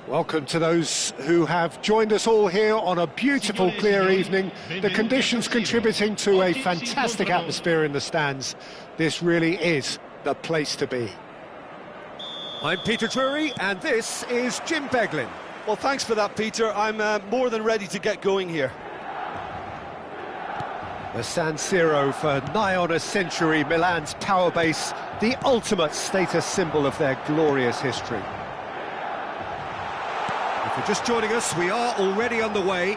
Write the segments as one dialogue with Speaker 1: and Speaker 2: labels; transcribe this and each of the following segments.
Speaker 1: Welcome to those who have joined us all here on a beautiful, clear evening. The conditions contributing to a fantastic atmosphere in the stands. This really is the place to be.
Speaker 2: I'm Peter Drury, and this is Jim Beglin.
Speaker 3: Well, thanks for that, Peter. I'm more than ready to get going here.
Speaker 1: The San Siro for nigh on a century, Milan's power base, the ultimate status symbol of their glorious history.
Speaker 2: If you're just joining us, we are already underway.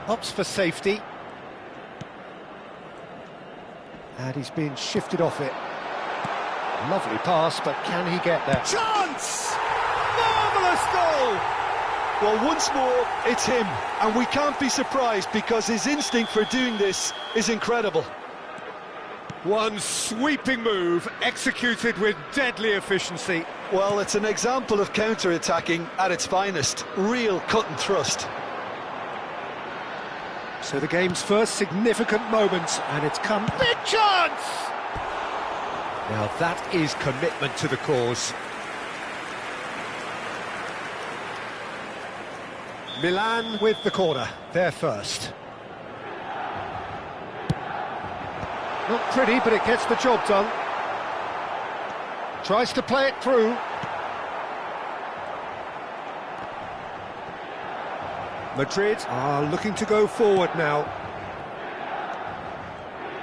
Speaker 1: Opts for safety. And he's been shifted off it. Lovely pass, but can he get there?
Speaker 3: Chance! Marvellous goal! Well, once more, it's him. And we can't be surprised because his instinct for doing this is incredible.
Speaker 1: One sweeping move, executed with deadly efficiency.
Speaker 3: Well, it's an example of counter-attacking at its finest. Real cut and thrust.
Speaker 1: So the game's first significant moment, and it's come... Big chance! Now that is commitment to the cause. Milan with the corner, they're first. Not pretty, but it gets the job done. Tries to play it through. Madrid are looking to go forward now.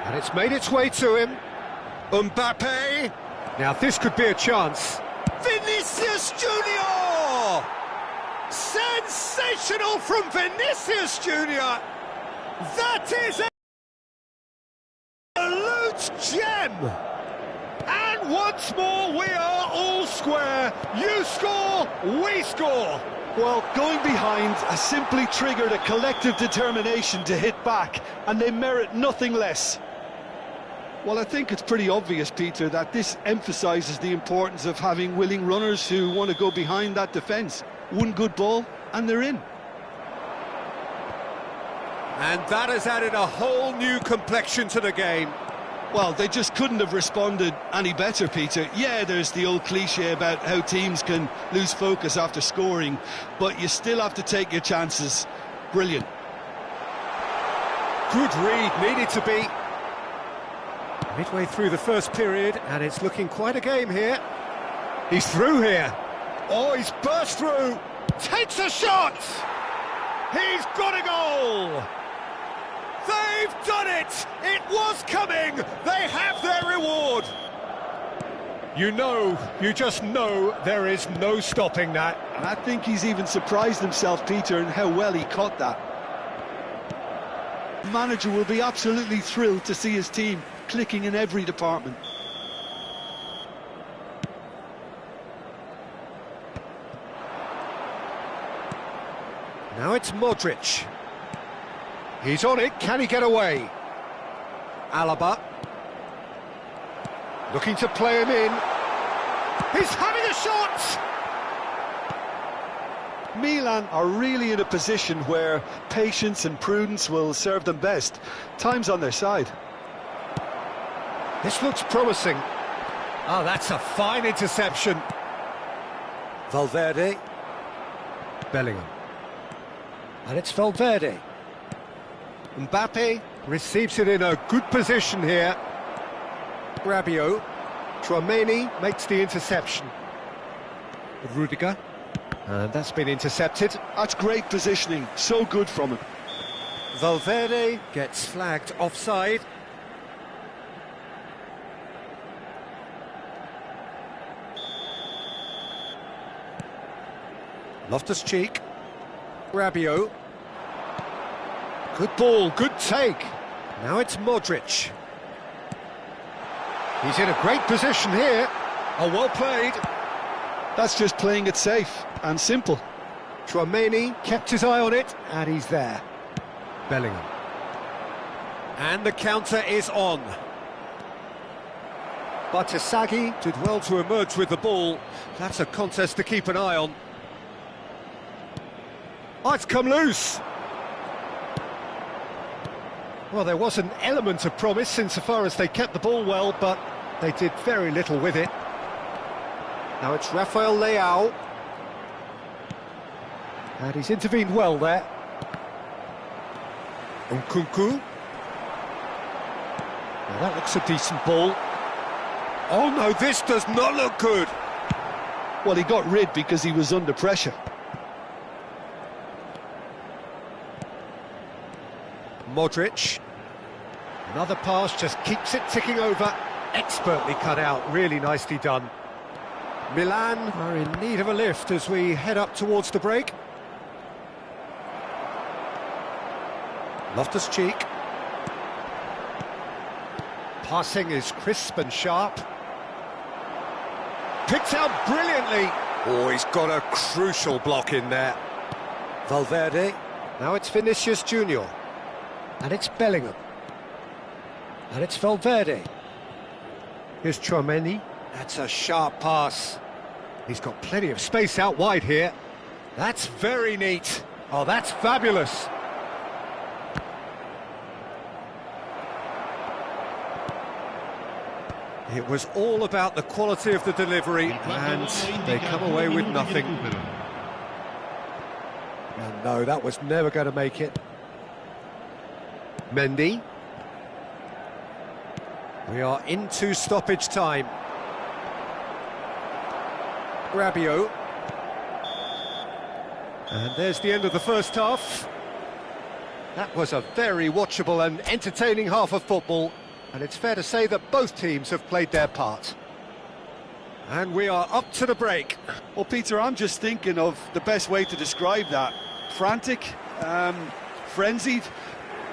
Speaker 1: And it's made its way to him. Mbappe! Now this could be a chance.
Speaker 2: Vinicius Junior! Sensational from Vinicius Junior! That is a gem! And once more we are all square. You score, we score.
Speaker 3: Well, going behind has simply triggered a collective determination to hit back, and they merit nothing less. Well, I think it's pretty obvious, Peter, that this emphasises the importance of having willing runners who want to go behind that defence. One good ball, and they're in.
Speaker 2: And that has added a whole new complexion to the game.
Speaker 3: Well, they just couldn't have responded any better, Peter. Yeah, there's the old cliche about how teams can lose focus after scoring, but you still have to take your chances. Brilliant.
Speaker 1: Good read, needed to be. Midway through the first period, and it's looking quite a game here. He's through here. Oh, he's burst through. Takes a shot. He's got a goal.
Speaker 2: They've done it! It was coming! They have their reward!
Speaker 1: You just know there is no stopping that.
Speaker 3: And I think he's even surprised himself, Peter, in how well he caught that. The manager will be absolutely thrilled to see his team clicking in every department.
Speaker 1: Now it's Modric. He's on it, can he get away? Alaba. Looking to play him in. He's having a shot!
Speaker 3: Milan are really in a position where patience and prudence will serve them best. Time's on their side.
Speaker 1: This looks promising. Oh, that's a fine interception. Valverde. Bellingham. And it's Valverde. Mbappe receives it in a good position here. Rabiot. Tchouaméni makes the interception. Rudiger. And that's been intercepted.
Speaker 3: That's great positioning, so good from him.
Speaker 1: Valverde gets flagged offside. Loftus-Cheek. Rabiot. Good ball, good take. Now it's Modric. He's in a great position here. Oh, well played.
Speaker 3: That's just playing it safe and simple.
Speaker 1: Tchouaméni kept his eye on it, and he's there. Bellingham. And the counter is on. Bartesaghi did well to emerge with the ball. That's a contest to keep an eye on. Oh, it's come loose. Well, there was an element of promise insofar as they kept the ball well, but they did very little with it. Now it's Rafael Leao. And he's intervened well there. Nkunku. Now that looks a decent ball. Oh no, this does not look good.
Speaker 3: Well, he got rid because he was under pressure.
Speaker 1: Modric. Another pass, just keeps it ticking over. Expertly cut out, really nicely done. Milan are in need of a lift as we head up towards the break. Loftus-Cheek. Passing is crisp and sharp. Picked out brilliantly. Oh, he's got a crucial block in there. Valverde. Now it's Vinicius Junior. And it's Bellingham. And it's Valverde. Here's Tchouaméni. That's a sharp pass. He's got plenty of space out wide here. That's very neat. Oh, that's fabulous. It was all about the quality of the delivery, and they come away with nothing. And no, that was never going to make it. Mendy. We are into stoppage time. Rabiot. And there's the end of the first half. That was a very watchable and entertaining half of football, and it's fair to say that both teams have played their part. And we are up to the break.
Speaker 3: Well, Peter, I'm just thinking of the best way to describe that. Frantic, frenzied.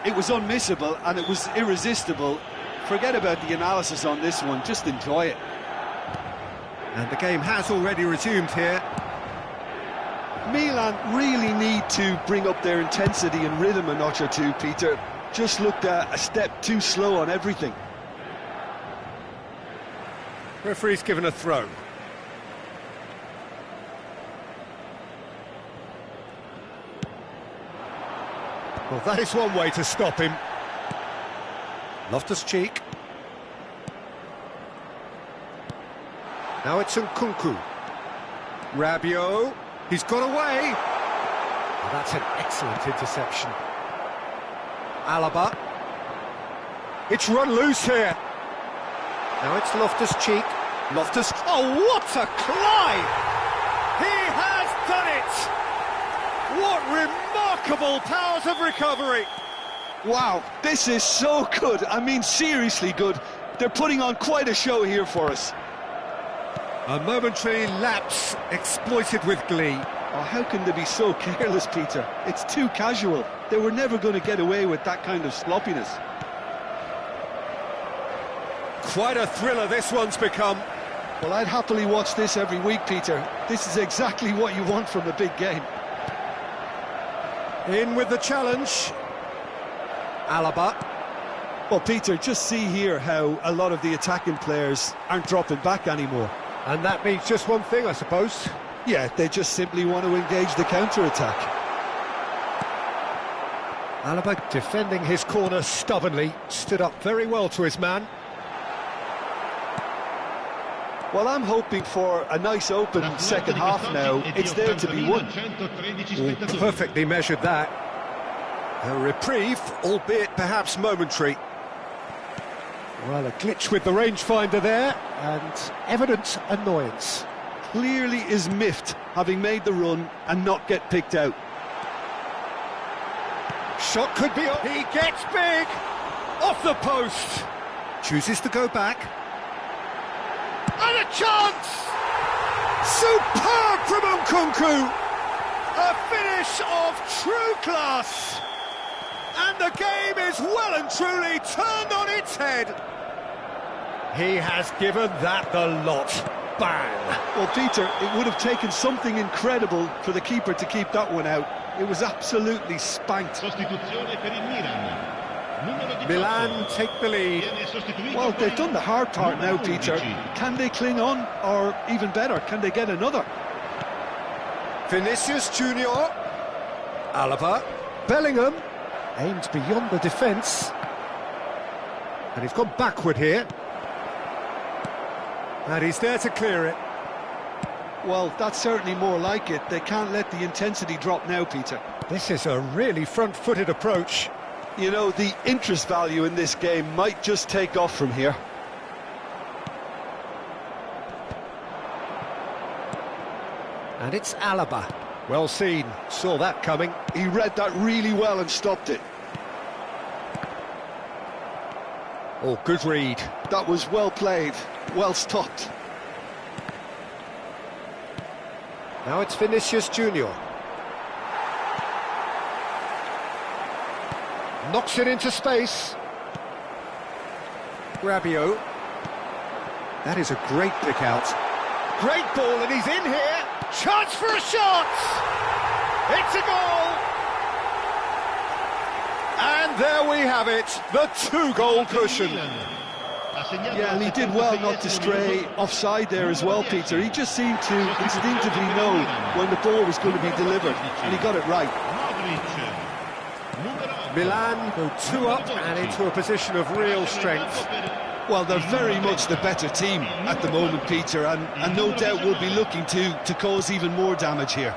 Speaker 3: It was unmissable and it was irresistible. Forget about the analysis on this one, just enjoy it.
Speaker 1: And the game has already resumed here.
Speaker 3: Milan really need to bring up their intensity and rhythm a notch or two, Peter. Just looked a step too slow on everything.
Speaker 1: Referee's given a throw. Well, that is one way to stop him. Loftus-Cheek. Now it's Nkunku. Rabiot. He's got away. Oh, that's an excellent interception. Alaba. It's run loose here. Now it's Loftus-Cheek. Loftus. Oh, what a climb! He has done it! What remarkable powers of recovery!
Speaker 3: Wow, this is so good. I mean, seriously good. They're putting on quite a show here for us.
Speaker 1: A momentary lapse exploited with glee.
Speaker 3: Oh, how can they be so careless, Peter? It's too casual. They were never going to get away with that kind of sloppiness.
Speaker 1: Quite a thriller this one's become.
Speaker 3: Well, I'd happily watch this every week, Peter. This is exactly what you want from a big game.
Speaker 1: In with the challenge. Alaba.
Speaker 3: Well, Peter, just see here how a lot of the attacking players aren't dropping back anymore.
Speaker 1: And that means just one thing, I suppose.
Speaker 3: Yeah, they just simply want to engage the counter-attack.
Speaker 1: Alaba defending his corner stubbornly, stood up very well to his man.
Speaker 3: Well, I'm hoping for a nice open second half now. It's there to be won.
Speaker 1: Oh, perfectly measured that. A reprieve, albeit perhaps momentary. Well, a glitch with the rangefinder there, and evident annoyance.
Speaker 3: clearly is miffed, having made the run and not get picked out.
Speaker 1: Shot could be on. He gets big! Off the post! Chooses to go back.
Speaker 2: And a chance!
Speaker 1: Superb from Nkunku!
Speaker 2: A finish of true class! And the game is well and truly turned on its head.
Speaker 1: He has given that the lot. Bang!
Speaker 3: Well, Peter, it would have taken something incredible for the keeper to keep that one out. It was absolutely spanked.
Speaker 1: Milan take the lead.
Speaker 3: Well, they've done the hard part now, Peter. Can they cling on, or even better, can they get another?
Speaker 1: Vinicius Junior. Alaba. Bellingham. Aimed beyond the defence. And he's gone backward here. And he's there to clear it.
Speaker 3: Well, that's certainly more like it. They can't let the intensity drop now, Peter.
Speaker 1: This is a really front-footed approach.
Speaker 3: You know, the interest value in this game might just take off from here.
Speaker 1: And it's Alaba. Well seen. Saw that coming.
Speaker 3: He read that really well and stopped it.
Speaker 1: Oh, good read.
Speaker 3: That was well played, well stopped.
Speaker 1: Now it's Vinicius Junior. Knocks it into space. Rabiot. That is a great pick out.
Speaker 2: Great ball, and he's in here. Chance for a shot! It's a goal! And there we have it, the two-goal cushion.
Speaker 3: Yeah, and he did well not to stray offside there as well, Peter. He just seemed to instinctively know when the ball was going to be delivered, and he got it right.
Speaker 1: Milan go 2 up and into a position of real strength.
Speaker 3: Well, they're very much the better team at the moment, Peter, and no doubt will be looking to cause even more damage here.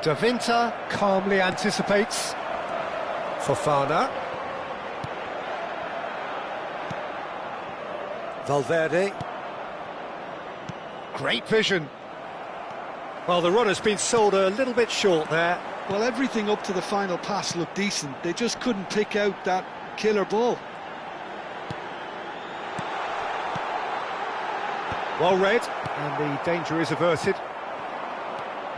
Speaker 1: De Winter calmly anticipates. Fofana. Valverde. Great vision. Well, the run has been sold a little bit short there.
Speaker 3: Well, everything up to the final pass looked decent. They just couldn't pick out that killer ball.
Speaker 1: Well read, and the danger is averted.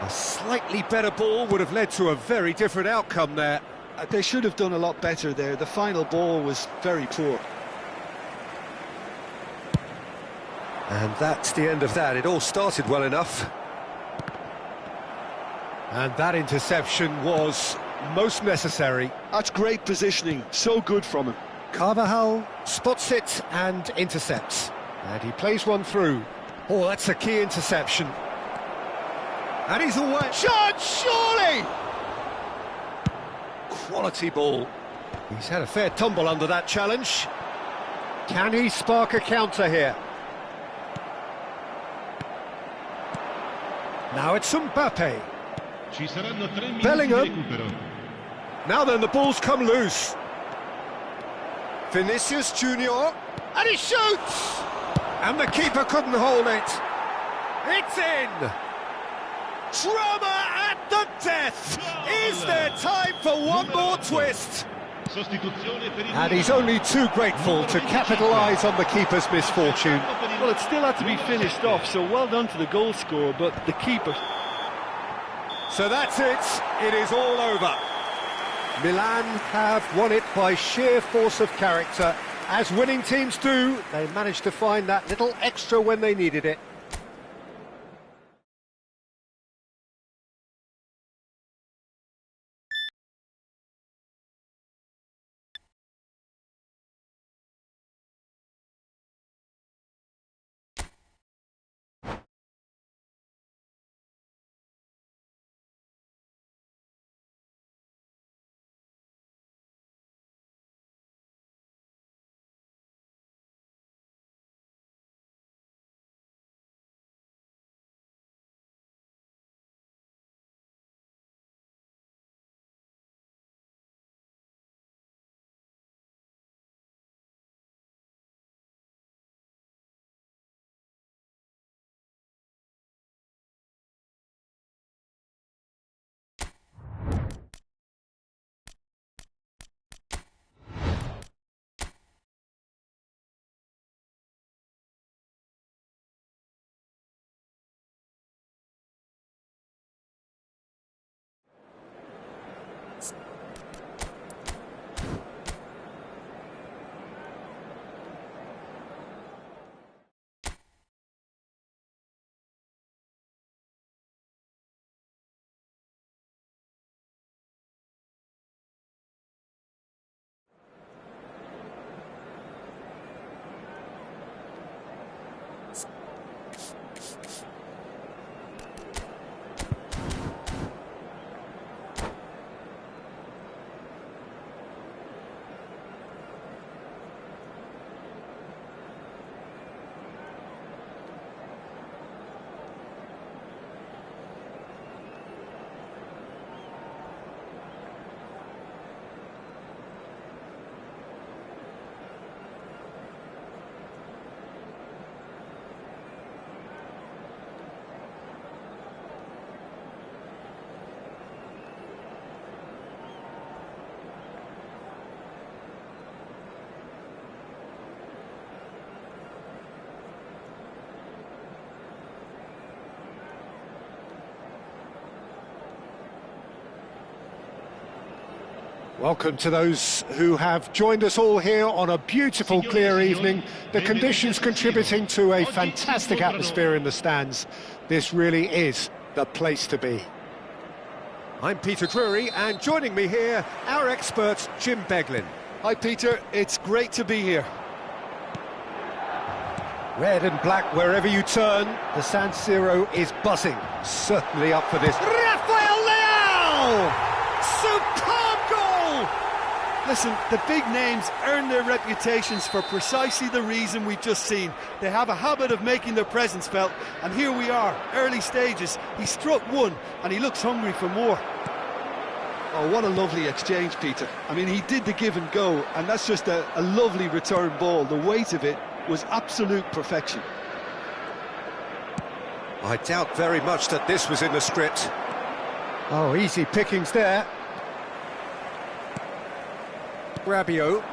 Speaker 1: A slightly better ball would have led to a very different outcome there.
Speaker 3: They should have done a lot better there. The final ball was very poor.
Speaker 1: And that's the end of that. It all started well enough. And that interception was most necessary.
Speaker 3: That's great positioning, so good from him.
Speaker 1: Carvajal spots it and intercepts. And he plays one through. Oh, that's a key interception. And he's away.
Speaker 2: Shot, surely!
Speaker 1: Quality ball. He's had a fair tumble under that challenge. Can he spark a counter here? Now it's Mbappe. Bellingham. Now then, the ball's come loose. Vinicius Junior.
Speaker 2: And he shoots!
Speaker 1: And the keeper couldn't hold it. It's in!
Speaker 2: Drama at the death! Is there time for one more twist?
Speaker 1: And he's only too grateful to capitalise on the keeper's misfortune.
Speaker 3: Well, it still had to be finished off, so well done to the goal scorer, but the keeper...
Speaker 1: So that's it. It is all over. Milan have won it by sheer force of character. As winning teams do, they managed to find that little extra when they needed it. Welcome to those who have joined us all here on a beautiful, clear evening. The conditions contributing to a fantastic atmosphere in the stands. This really is the place to be. I'm Peter Drury, and joining me here, our expert, Jim Beglin.
Speaker 3: Hi Peter, it's great to be here.
Speaker 1: Red and black wherever you turn, the San Siro is buzzing. Certainly up for this. Rafael Leao! Superb goal!
Speaker 3: Listen, the big names earn their reputations for precisely the reason we've just seen. They have a habit of making their presence felt, and here we are, early stages. He struck one, and he looks hungry for more. Oh, what a lovely exchange, Peter. I mean, he did the give and go, and that's just a lovely return ball. The weight of it was absolute perfection.
Speaker 1: I doubt very much that this was in the script. Oh, easy pickings there. Rabiot.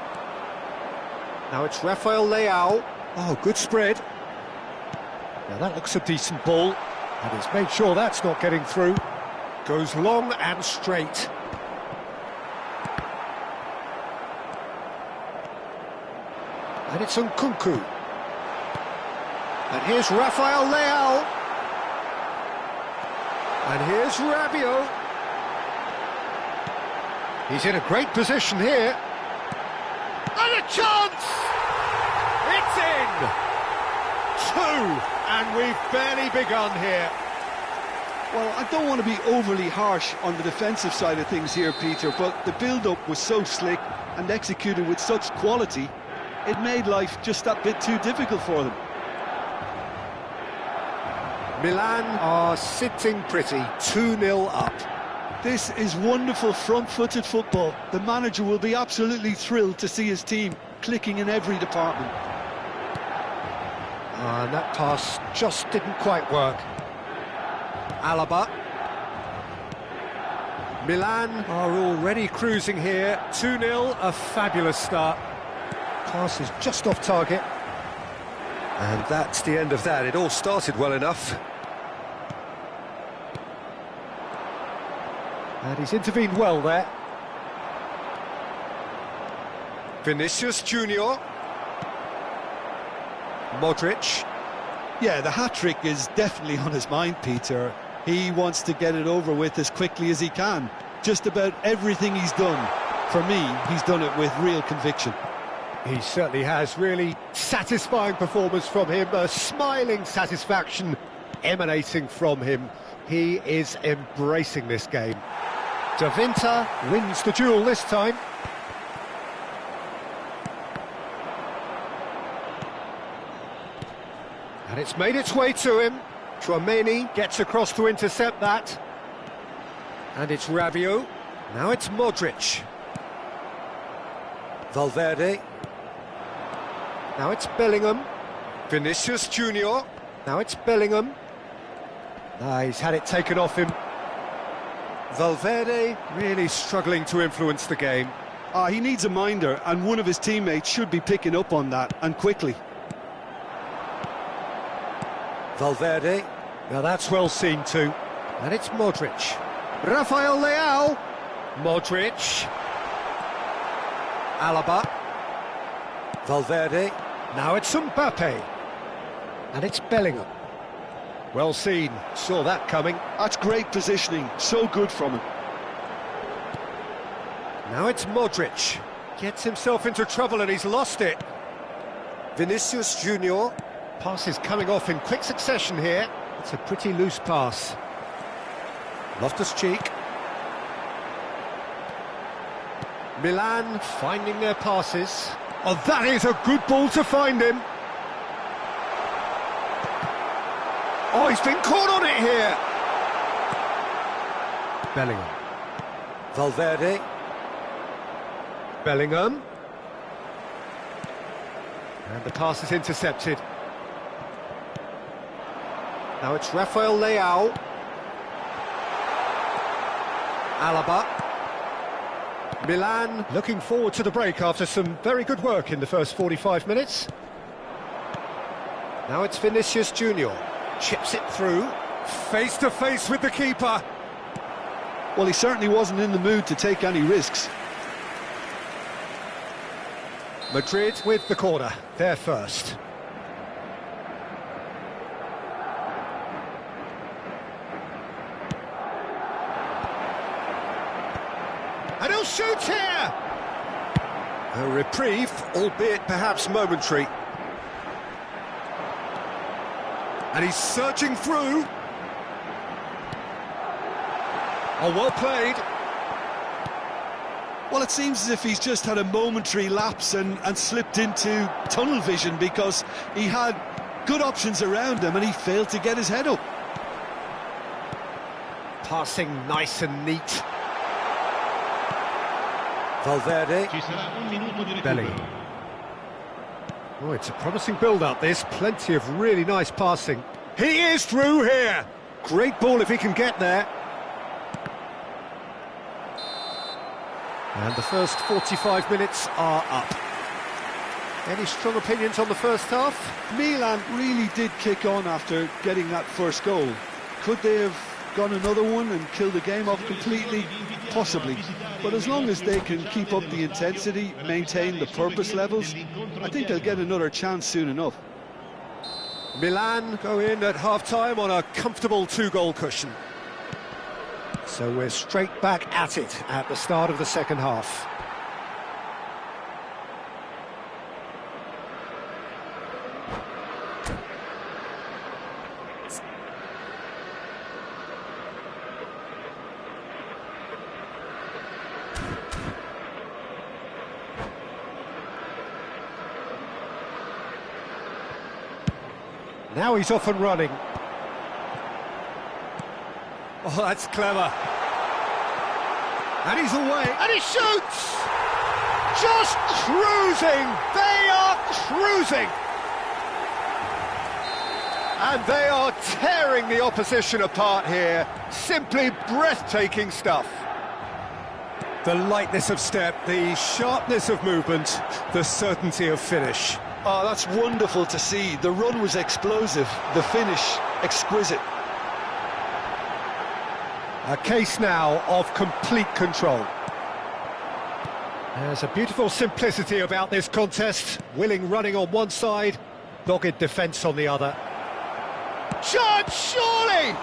Speaker 1: Now it's Rafael Leao. Oh, good spread. Now that looks a decent ball, and he's made sure that's not getting through. Goes long and straight. And it's Nkunku. And here's Rafael Leao. And here's Rabiot. He's in a great position here. And a chance! It's in! Two! And we've barely begun here.
Speaker 3: Well, I don't want to be overly harsh on the defensive side of things here, Peter, but the build-up was so slick and executed with such quality, it made life just that bit too difficult for them.
Speaker 1: Milan are sitting pretty, 2-0 up.
Speaker 3: This is wonderful front-footed football. The manager will be absolutely thrilled to see his team clicking in every department.
Speaker 1: And that pass just didn't quite work. Alaba. Milan are already cruising here. 2-0, a fabulous start. Pass is just off target. And that's the end of that. It all started well enough. And he's intervened well there. Vinicius Junior. Modric.
Speaker 3: Yeah, the hat-trick is definitely on his mind, Peter. He wants to get it over with as quickly as he can. Just about everything he's done, for me, he's done it with real conviction.
Speaker 1: He certainly has. Really satisfying performance from him. A smiling satisfaction emanating from him. He is embracing this game. De Winter wins the duel this time. And it's made its way to him. Tchouaméni gets across to intercept that. And it's Rabiot. Now it's Modric. Valverde. Now it's Bellingham. Vinicius Junior. Now it's Bellingham. He's had it taken off him. Valverde really struggling to influence the game.
Speaker 3: He needs a minder, and one of his teammates should be picking up on that, and quickly.
Speaker 1: Valverde. Now that's well seen too. And it's Modric. Rafael Leao. Modric. Alaba. Valverde. Now it's Mbappe. And it's Bellingham. Well seen, saw that coming.
Speaker 3: That's great positioning, so good from him.
Speaker 1: Now it's Modric. Gets himself into trouble and he's lost it. Vinicius Junior. Pass is coming off in quick succession here. It's a pretty loose pass. Loftus-Cheek. Milan finding their passes. Oh, that is a good ball to find him. Oh, he's been caught on it here. Bellingham. Valverde. Bellingham. And the pass is intercepted. Now it's Rafael Leao. Alaba. Milan looking forward to the break after some very good work in the first 45 minutes. Now it's Vinicius Junior. Chips it through. Face to face with the keeper.
Speaker 3: Well, he certainly wasn't in the mood to take any risks.
Speaker 1: Madrid with the corner, they're first.
Speaker 2: And he'll shoot here!
Speaker 1: A reprieve, albeit perhaps momentary. And he's searching through. Oh, well played.
Speaker 3: Well, it seems as if he's just had a momentary lapse and slipped into tunnel vision, because he had good options around him and he failed to get his head up.
Speaker 1: Passing nice and neat. Valverde. Belly. Oh, it's a promising build-up, this. Plenty of really nice passing. He is through here! Great ball if he can get there. And the first 45 minutes are up. Any strong opinions on the first half?
Speaker 3: Milan really did kick on after getting that first goal. Could they have gone another one and killed the game off completely? Possibly. But as long as they can keep up the intensity, maintain the purpose levels, I think they'll get another chance soon enough.
Speaker 1: Milan go in at half-time on a comfortable 2-goal cushion. So we're straight back at it at the start of the second half. Now he's off and running. Oh, that's clever. And he's away.
Speaker 2: And he shoots! Just cruising! They are cruising!
Speaker 1: And they are tearing the opposition apart here. Simply breathtaking stuff. The lightness of step, the sharpness of movement, the certainty of finish.
Speaker 3: Oh, that's wonderful to see. The run was explosive, the finish exquisite.
Speaker 1: A case now of complete control. There's a beautiful simplicity about this contest. Willing running on one side, dogged defence on the other.
Speaker 2: Chance, surely!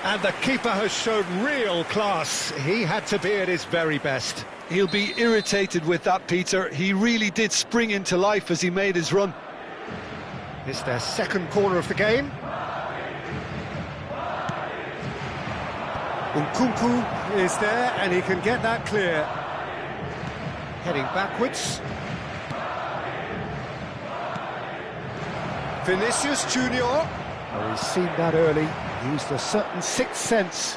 Speaker 1: And the keeper has shown real class. He had to be at his very best.
Speaker 3: He'll be irritated with that, Peter. He really did spring into life as he made his run.
Speaker 1: It's their second corner of the game. Nkunku is there, and he can get that clear. Heading backwards. Vinicius Junior. Oh, he's seen that early. Used a certain sixth sense.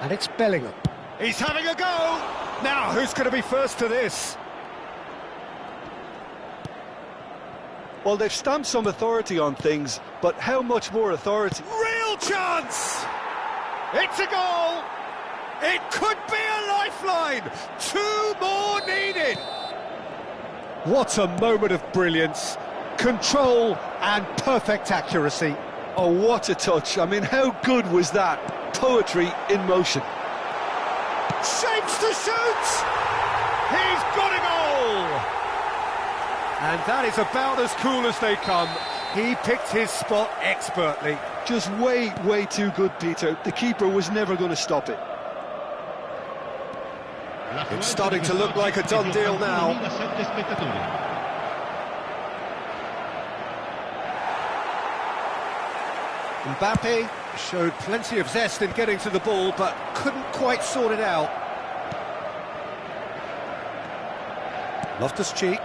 Speaker 1: And it's Bellingham.
Speaker 2: He's having a go!
Speaker 1: Now, who's going to be first to this?
Speaker 3: Well, they've stamped some authority on things, but how much more authority?
Speaker 2: Real chance! It's a goal! It could be a lifeline! 2 more needed!
Speaker 1: What a moment of brilliance. Control and perfect accuracy.
Speaker 3: Oh, what a touch. I mean, how good was that? Poetry in motion.
Speaker 2: Shapes to shoot! He's got a goal!
Speaker 1: And that is about as cool as they come. He picked his spot expertly.
Speaker 3: Just way, way too good, Peter. The keeper was never going to stop it.
Speaker 1: It's starting to look like a done deal now. Mbappe showed plenty of zest in getting to the ball, but couldn't quite sort it out. Loftus-Cheek.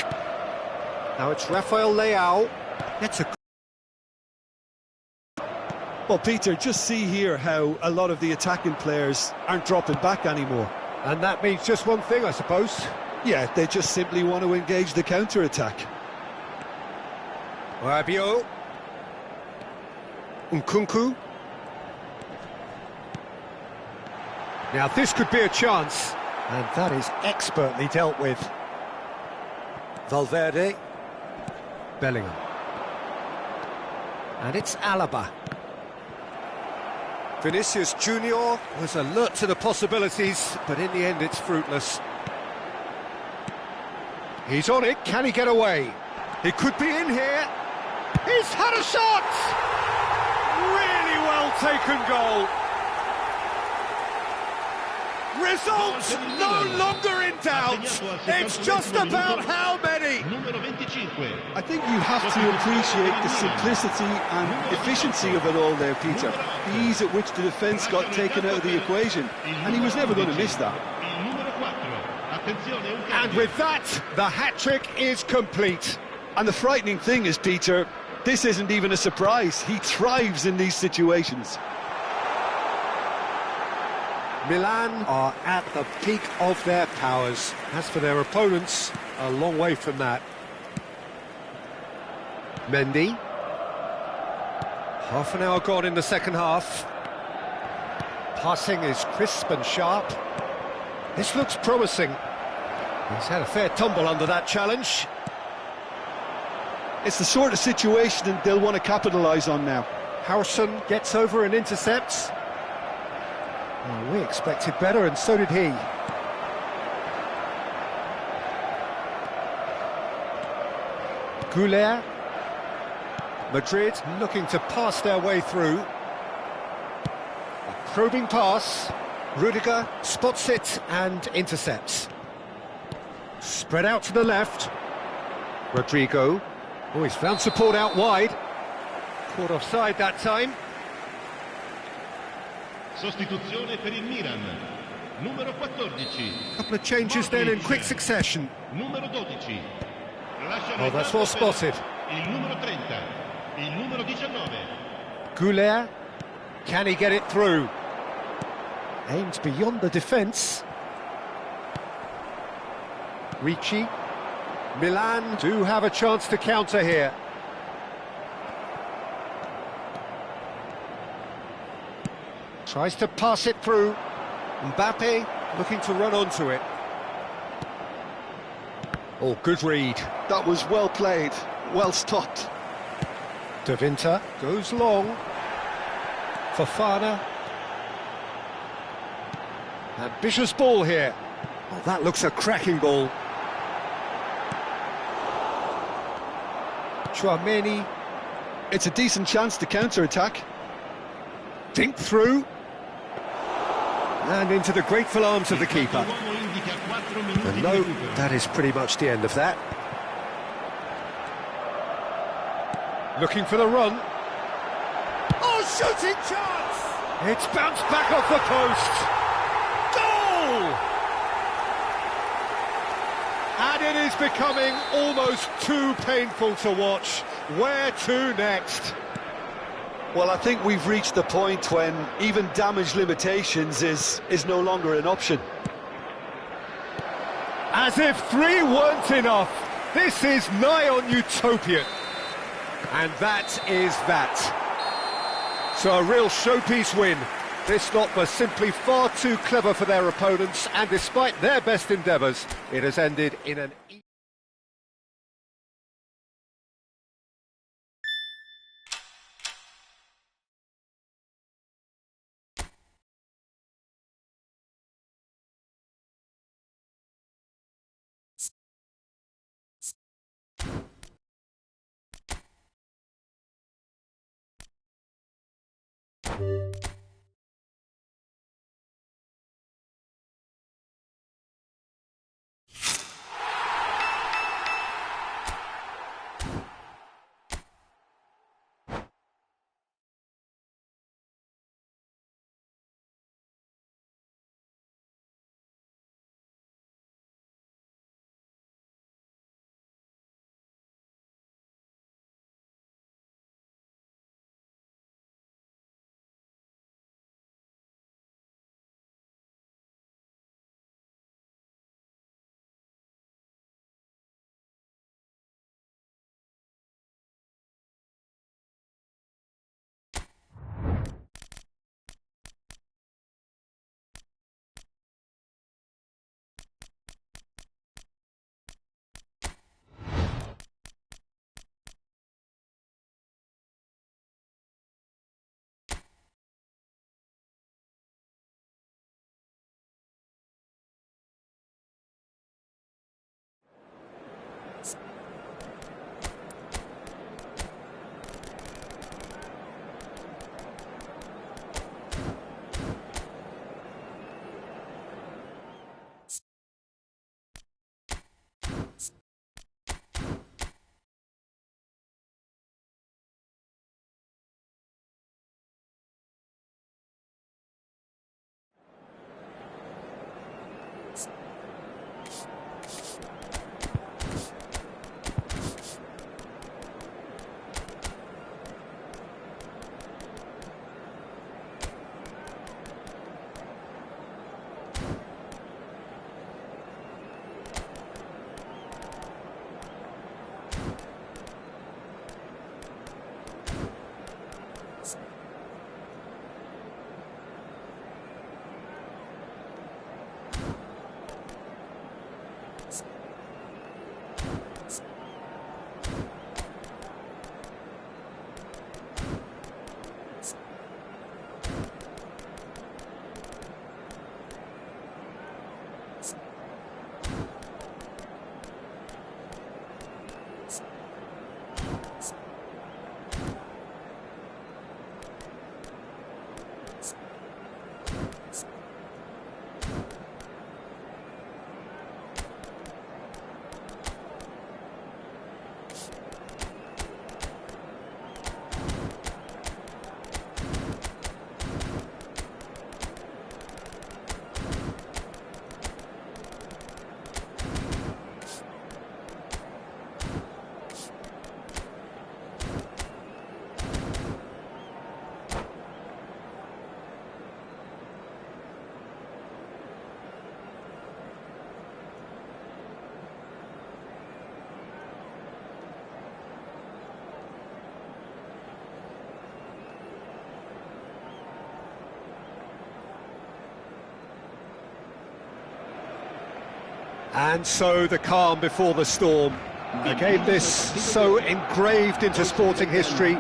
Speaker 1: Now it's Rafael Leao. It's a...
Speaker 3: Well, Peter, just see here how a lot of the attacking players aren't dropping back anymore.
Speaker 1: And that means just one thing, I suppose.
Speaker 3: Yeah, they just simply want to engage the counter-attack.
Speaker 1: Rabiot. Nkunku. Now this could be a chance, and that is expertly dealt with. Valverde. Bellingham. And it's Alaba. Vinicius Junior was alert to the possibilities, but in the end it's fruitless. He's on it, can he get away? He could be in here. He's had a shot!
Speaker 2: Really well taken goal. Results no longer in doubt. It's just about how many.
Speaker 3: I think you have to appreciate the simplicity and efficiency of it all there, Peter. The ease at which the defence got taken out of the equation, and he was never going to miss that.
Speaker 1: And with that, the hat-trick is complete.
Speaker 3: And the frightening thing is, Peter, this isn't even a surprise. He thrives in these situations.
Speaker 1: Milan are at the peak of their powers. As for their opponents, a long way from that. Mendy. Half an hour gone in the second half. Passing is crisp and sharp. This looks promising. He's had a fair tumble under that challenge.
Speaker 3: It's the sort of situation that they'll want to capitalise on now.
Speaker 1: Harrison gets over and intercepts. Well, we expected better, and so did he. Goulet. Madrid looking to pass their way through. A probing pass. Rudiger spots it and intercepts. Spread out to the left. Rodrigo. Oh, he's found support out wide. Caught offside that time.
Speaker 4: Sostituzione per il Milan. Numero 14.
Speaker 1: Couple of changes then in quick succession.
Speaker 4: Numero 12.
Speaker 1: Oh, that's well spotted.
Speaker 4: Il numero 30. Il numero 19.
Speaker 1: Goulet. Can he get it through? Aimed beyond the defence. Ricci. Milan do have a chance to counter here. Tries to pass it through. Mbappe looking to run onto it. Oh, good read.
Speaker 3: That was well played, well stopped.
Speaker 1: De Winter goes long. Fofana. Ambitious ball here. Oh, that looks a cracking ball. Chouameni.
Speaker 3: It's a decent chance to counter-attack.
Speaker 1: Think through. And into the grateful arms of the keeper. And no, that is pretty much the end of that. Looking for the run.
Speaker 2: Oh, shooting chance!
Speaker 1: It's bounced back off the post.
Speaker 2: Goal!
Speaker 1: And it is becoming almost too painful to watch. Where to next?
Speaker 3: Well, I think we've reached the point when even damage limitations is no longer an option.
Speaker 1: As if 3 weren't enough, this is nigh on utopian. And that is that. So a real showpiece win. This lot was simply far too clever for their opponents, and despite their best endeavours, it has ended in an... And so the calm before the storm. A game this so engraved into sporting history.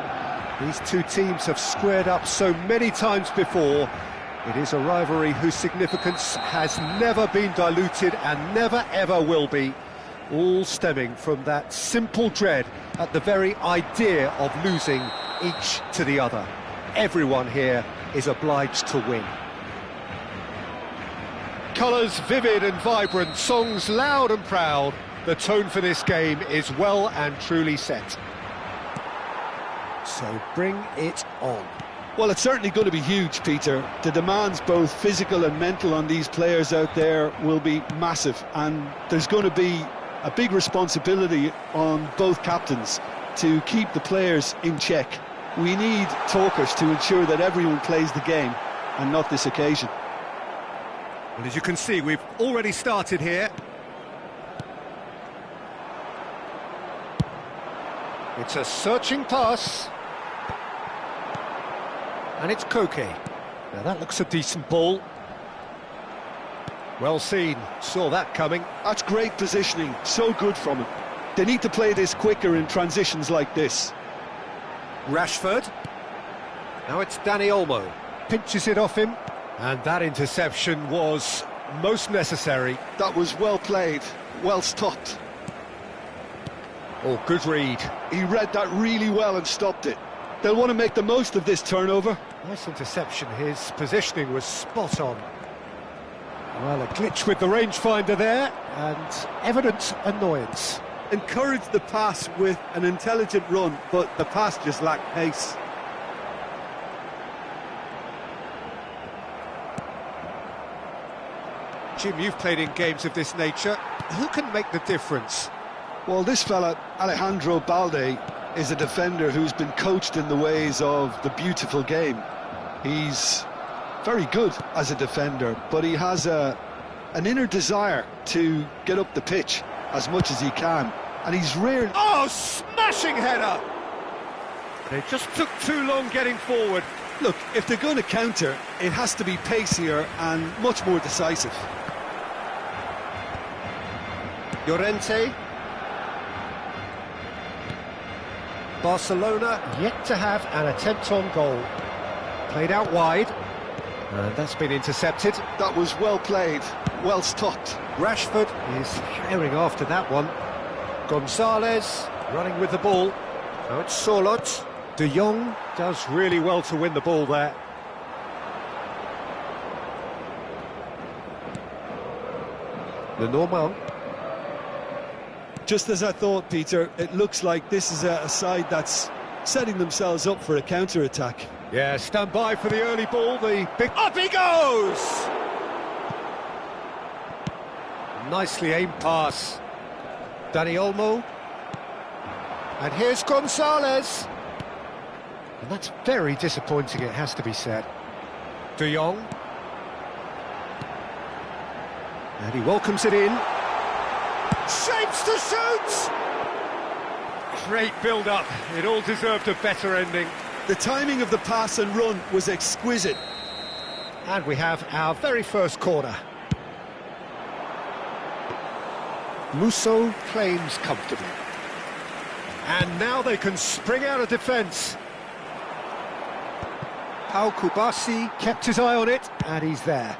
Speaker 1: These two teams have squared up so many times before. It is a rivalry whose significance has never been diluted and never ever will be. All stemming from that simple dread at the very idea of losing each to the other. Everyone here is obliged to win. Colours vivid and vibrant, songs loud and proud. The tone for this game is well and truly set. So bring it on.
Speaker 3: Well, it's certainly going to be huge, Peter. The demands, both physical and mental, on these players out there will be massive, and there's going to be a big responsibility on both captains to keep the players in check. We need talkers to ensure that everyone plays the game, and not this occasion.
Speaker 1: Well, as you can see, we've already started here. It's a searching pass. And it's Koke. Now that looks a decent ball. Well seen, saw that coming.
Speaker 3: That's great positioning, so good from him. They need to play this quicker in transitions like this.
Speaker 1: Rashford. Now it's Dani Olmo. Pinches it off him. And that interception was most necessary.
Speaker 3: That was well played, well stopped.
Speaker 1: Oh, good read.
Speaker 3: He read that really well and stopped it. They'll want to make the most of this turnover.
Speaker 1: Nice interception, his positioning was spot on. Well, a glitch with the rangefinder there, and evident annoyance.
Speaker 5: Encouraged the pass with an intelligent run, but the pass just lacked pace.
Speaker 1: Jim, you've played in games of this nature. Who can make the difference?
Speaker 3: Well, this fella, Alejandro Balde, is a defender who's been coached in the ways of the beautiful game. He's very good as a defender, but he has an inner desire to get up the pitch as much as he can, and he's rare.
Speaker 1: Oh, smashing header! They just took too long getting forward.
Speaker 3: Look, if they're going to counter, it has to be pacier and much more decisive.
Speaker 1: Llorente. Barcelona yet to have an attempt on goal. Played out wide, and that's been intercepted.
Speaker 3: That was well played, well stopped.
Speaker 1: Rashford is herring after that one. Gonzalez running with the ball. Now it's Selamat. De Jong does really well to win the ball there. Lenormand.
Speaker 3: Just as I thought, Peter, it looks like this is a side that's setting themselves up for a counter-attack.
Speaker 1: Yeah, stand by for the early ball, the big... Up he goes! Nicely aimed pass. Dani Olmo. And here's Gonzalez. And that's very disappointing, it has to be said. De Jong. And he welcomes it in. Shapes to shoot! Great build-up. It all deserved a better ending.
Speaker 3: The timing of the pass and run was exquisite.
Speaker 1: And we have our very first corner. Musso claims comfortably. And now they can spring out of defence. Pau Kubasi kept his eye on it, and he's there.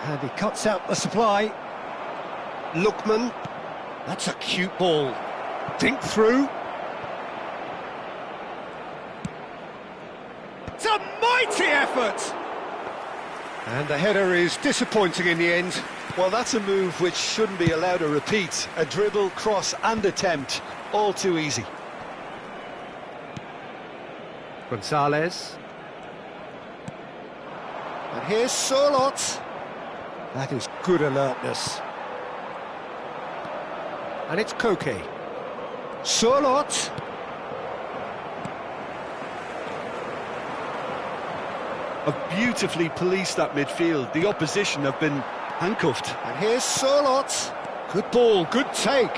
Speaker 1: And he cuts out the supply. Lookman. That's a cute ball. Dink through. It's a mighty effort! And the header is disappointing in the end.
Speaker 3: Well, that's a move which shouldn't be allowed to repeat. A dribble, cross and attempt, all too easy.
Speaker 1: Gonzalez. And here's Selamat. That is good alertness. And it's Koke. Selamat.
Speaker 5: Have beautifully policed that midfield. The opposition have been handcuffed.
Speaker 1: And here's Selamat. Good ball, good take.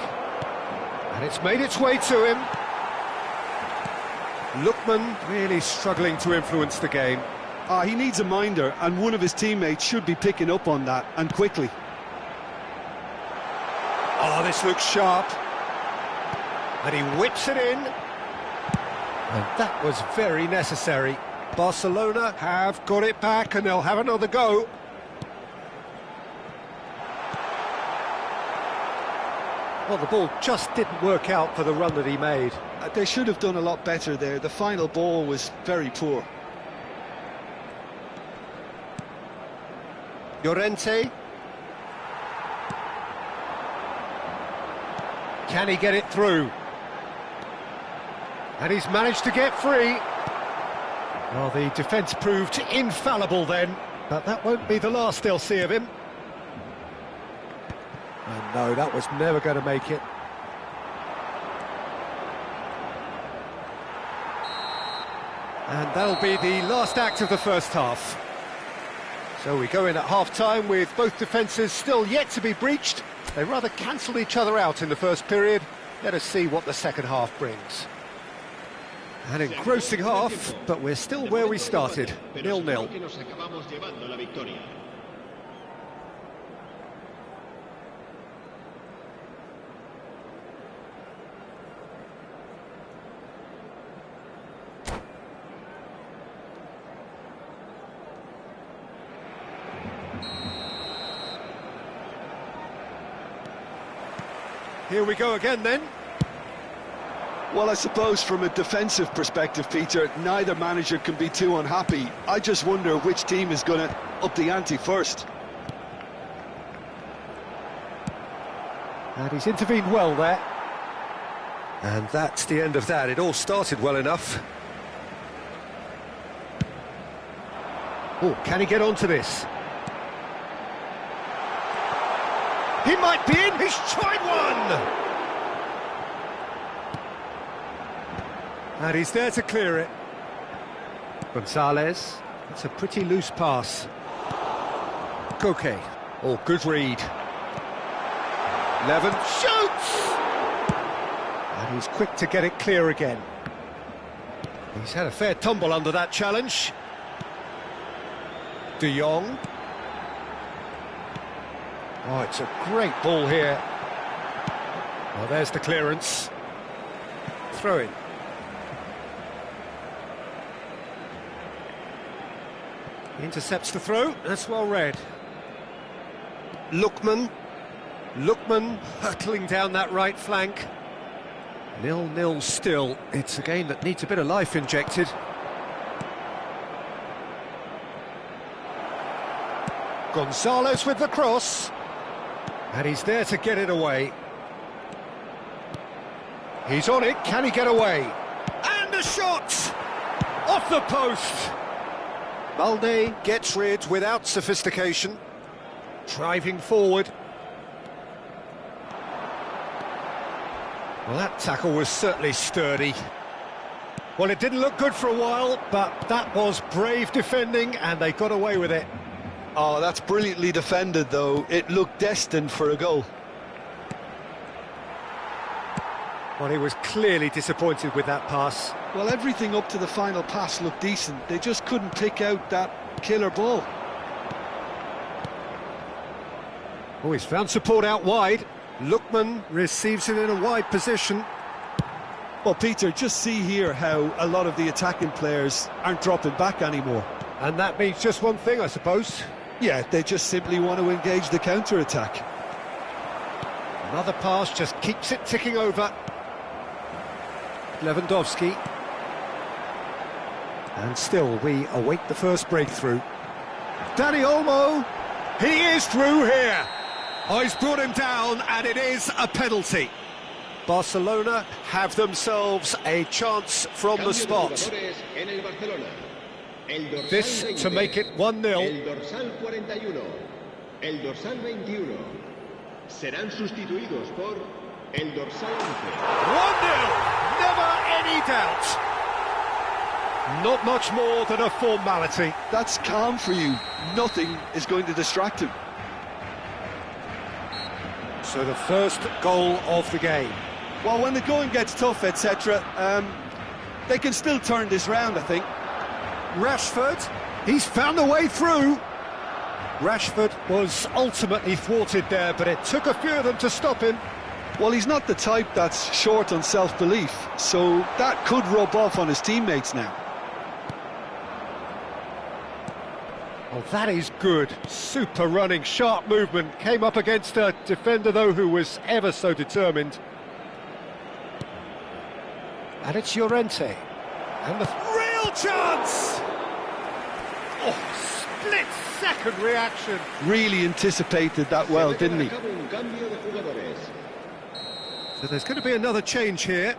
Speaker 1: And it's made its way to him. Lookman really struggling to influence the game.
Speaker 3: He needs a minder, and one of his teammates should be picking up on that, and quickly.
Speaker 1: Oh, this looks sharp. And he whips it in. And that was very necessary. Barcelona have got it back, and they'll have another go. Well, the ball just didn't work out for the run that he made.
Speaker 3: They should have done a lot better there. The final ball was very poor.
Speaker 1: Llorente. Can he get it through? And he's managed to get free. Well, the defence proved infallible then, but that won't be the last they'll see of him. And no, that was never going to make it. And that'll be the last act of the first half. So we go in at half-time with both defences still yet to be breached. They rather cancelled each other out in the first period. Let us see what the second half brings. An engrossing half, but we're still where we started, 0-0. Here we go again then.
Speaker 3: Well, I suppose from a defensive perspective, Peter, neither manager can be too unhappy. I just wonder which team is going to up the ante first.
Speaker 1: And he's intervened well there. And that's the end of that. It all started well enough. Oh, can he get onto this? He might be in, he's tried one! And he's there to clear it. Gonzalez, it's a pretty loose pass. Koke, oh, good read. Levin shoots! And he's quick to get it clear again. He's had a fair tumble under that challenge. De Jong. Oh, it's a great ball here. Well, there's the clearance. Throw in. Intercepts the throw, that's well read. Lookman hurtling down that right flank. 0-0 still. It's a game that needs a bit of life injected. Gonzalez with the cross. And he's there to get it away. He's on it, can he get away? And a shot! Off the post! Balde gets rid without sophistication. Driving forward. Well, that tackle was certainly sturdy. Well, it didn't look good for a while, but that was brave defending, and they got away with it.
Speaker 3: Oh, that's brilliantly defended, though. It looked destined for a goal.
Speaker 1: Well, he was clearly disappointed with that pass.
Speaker 3: Well, everything up to the final pass looked decent. They just couldn't pick out that killer ball.
Speaker 1: Oh, he's found support out wide. Lookman receives it in a wide position.
Speaker 3: Well, Peter, just see here how a lot of the attacking players aren't dropping back anymore.
Speaker 1: And that means just one thing, I suppose.
Speaker 3: Yeah, they just simply want to engage the counter-attack.
Speaker 1: Another pass just keeps it ticking over. Lewandowski. And still, we await the first breakthrough. Dani Olmo, he is through here. Oh, he's brought him down, and it is a penalty. Barcelona have themselves a chance from the spot. This to make it 1-0.
Speaker 4: El dorsal 41, el dorsal 21 serán sustituidos por el dorsal 11.
Speaker 1: 1-0, never any doubt. Not much more than a formality.
Speaker 3: That's calm for you. Nothing is going to distract him.
Speaker 1: So the first goal of the game.
Speaker 3: Well, when the going gets tough, etc., they can still turn this round, I think.
Speaker 1: Rashford, He's found a way through. Rashford was ultimately thwarted there, but it took a few of them to stop him.
Speaker 3: Well, he's not the type that's short on self-belief, so that could rub off on his teammates now.
Speaker 1: Oh, that is good. Super running, sharp movement. Came up against a defender, though, who was ever so determined. And it's Llorente. And the real chance! Oh, split-second reaction.
Speaker 3: Really anticipated that well, didn't he?
Speaker 1: So there's going to be another change here.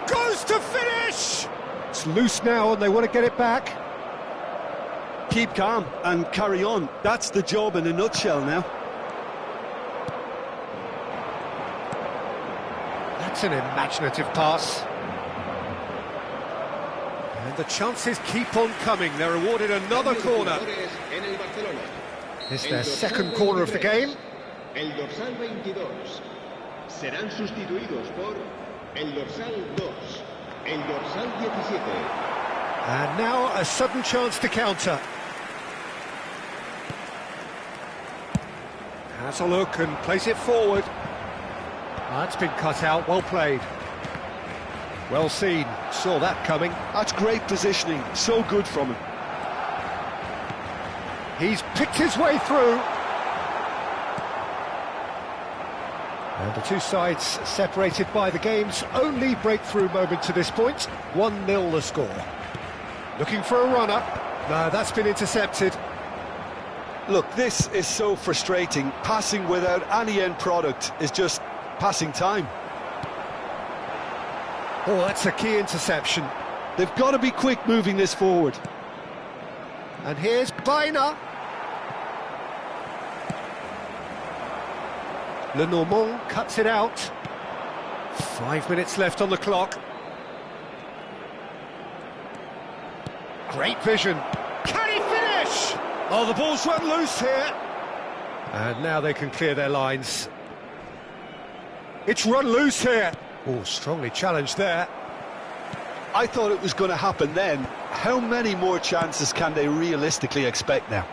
Speaker 1: Goes to finish! It's loose now and they want to get it back.
Speaker 3: Keep calm and carry on. That's the job in a nutshell now.
Speaker 1: That's an imaginative pass. And the chances keep on coming. They're awarded another corner. It's their second corner of the game.
Speaker 4: El dorsal 22 serán sustituidos por el dorsal 2, el dorsal 17.
Speaker 1: And now a sudden chance to counter. Has a look and plays it forward. That's been cut out, well played. Well seen, saw that coming.
Speaker 3: That's great positioning, so good from him.
Speaker 1: He's picked his way through. And the two sides separated by the game's only breakthrough moment to this point. 1-0 the score. Looking for a runner. No, that's been intercepted.
Speaker 3: Look, this is so frustrating. Passing without any end product is just passing time.
Speaker 1: Oh, that's a key interception.
Speaker 3: They've got to be quick moving this forward.
Speaker 1: And here's Baina. Lenormand cuts it out. 5 minutes left on the clock. Great vision. Can he finish? Oh, the ball's run loose here. And now they can clear their lines. It's run loose here. Oh, strongly challenged there.
Speaker 3: I thought it was going to happen then. How many more chances can they realistically expect now?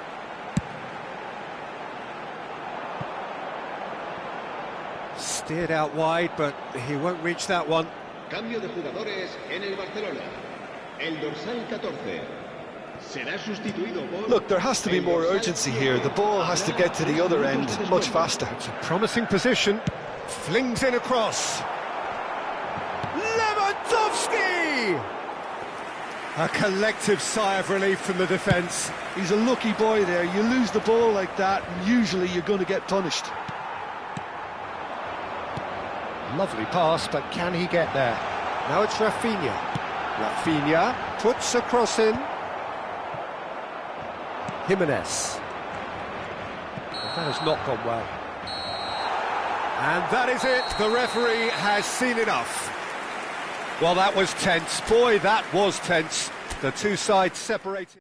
Speaker 1: Steered out wide, but he won't reach that one.
Speaker 4: Cambio de jugadores en el Barcelona. El dorsal 14 será sustituido por...
Speaker 3: Look, there has to be more urgency here. The ball has to get to the other end much faster.
Speaker 1: It's a promising position. Flings in across. Lewandowski! A collective sigh of relief from the defence.
Speaker 3: He's a lucky boy there. You lose the ball like that, and usually you're going to get punished.
Speaker 1: Lovely pass, but can he get there? Now it's Rafinha. Rafinha puts a cross in. Jimenez. That has not gone well. And that is it. The referee has seen enough. Well, that was tense. Boy, that was tense. The two sides separated.